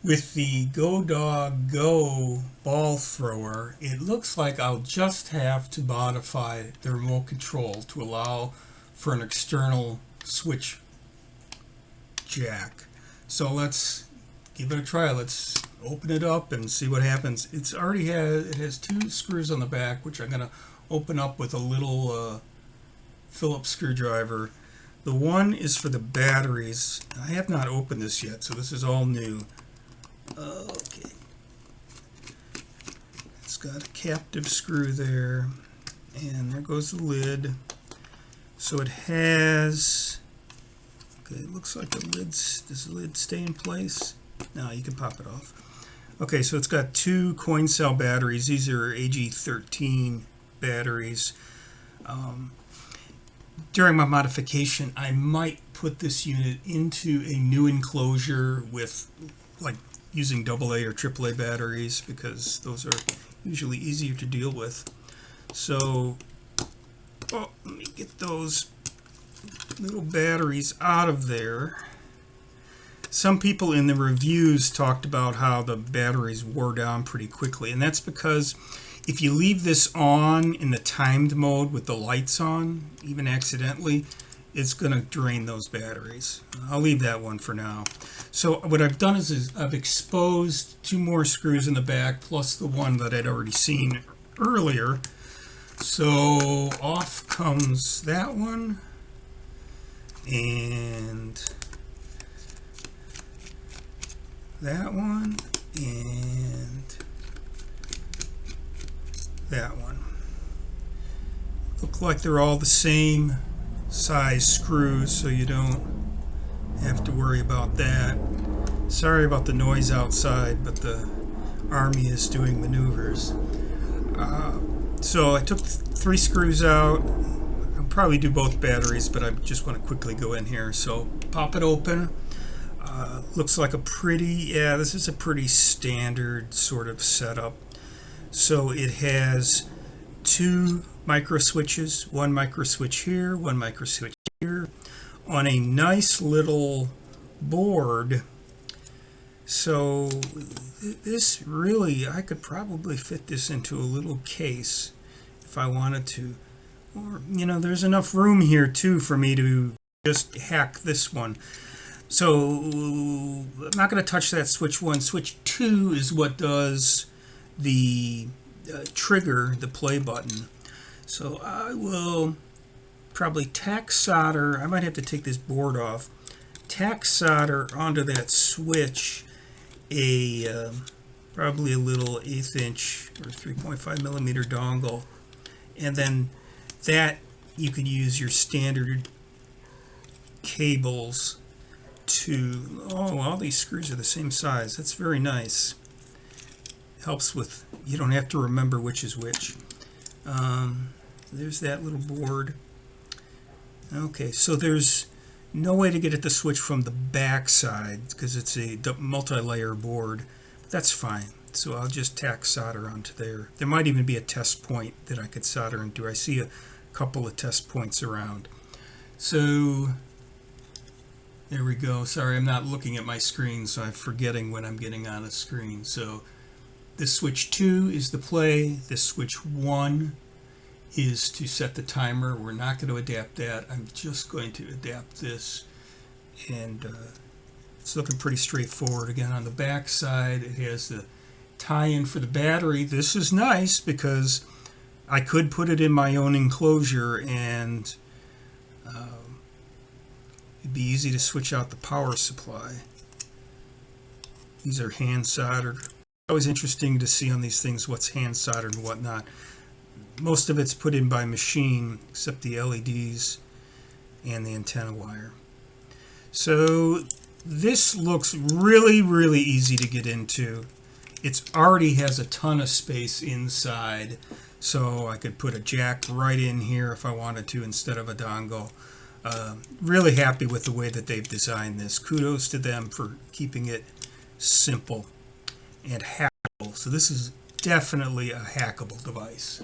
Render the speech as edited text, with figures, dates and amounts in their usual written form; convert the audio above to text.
With the GoDogGo ball thrower, it looks like I'll just have to modify the remote control to allow for an external switch jack. So let's give it a try. Let's open it up and see what happens. It has two screws on the back, which I'm going to open up with a little Phillips screwdriver. The one is for the batteries. I have not opened this yet, so this is all new. Okay. It's got a captive screw there, and there goes the lid. So it has, okay, it looks like does the lid stay in place? No, you can pop it off. Okay, so it's got two coin cell batteries. These are AG13 batteries. During my modification, I might put this unit into a new enclosure with, like, using AA or AAA batteries, because those are usually easier to deal with. So, let me get those little batteries out of there. Some people in the reviews talked about how the batteries wore down pretty quickly, and that's because if you leave this on in the timed mode with the lights on, even accidentally, it's going to drain those batteries. I'll leave that one for now. So what I've done is I've exposed two more screws in the back plus the one that I'd already seen earlier. So off comes that one, and that one, and that one. Look like they're all the same size screws, so you don't have to worry about that. Sorry about the noise outside, but the army is doing maneuvers. So I took 3 screws out. I'll probably do both batteries, but I just want to quickly go in here. So pop it open. Looks like this is a pretty standard sort of setup. So it has 2 micro switches, 1 micro switch here, 1 micro switch here, on a nice little board. So this really, I could probably fit this into a little case if I wanted to. Or, there's enough room here too for me to just hack this one. So I'm not going to touch that switch 1. Switch 2 is what does the trigger the play button. So I will probably tack solder. I might have to take this board off. Tack solder onto that switch probably a little 1/8 inch or 3.5 millimeter dongle, and then that you could use your standard cables to. Oh, all these screws are the same size. That's very nice. Helps with, you don't have to remember which is which. There's that little board. Okay, so there's no way to get at the switch from the back side because it's a multi-layer board. That's fine. So I'll just tack solder onto there. There might even be a test point that I could solder into. I see a couple of test points around. So there we go. Sorry, I'm not looking at my screen, so I'm forgetting when I'm getting on a screen. So this switch 2 is the play. This switch 1 is to set the timer. We're not going to adapt that. I'm just going to adapt this. And it's looking pretty straightforward. Again, on the back side, it has the tie-in for the battery. This is nice because I could put it in my own enclosure and it'd be easy to switch out the power supply. These are hand soldered. Always interesting to see on these things what's hand soldered and whatnot. Most of it's put in by machine, except the LEDs and the antenna wire. So this looks really, really easy to get into. It already has a ton of space inside, so I could put a jack right in here if I wanted to instead of a dongle. Really happy with the way that they've designed this. Kudos to them for keeping it simple and hackable. So this is definitely a hackable device.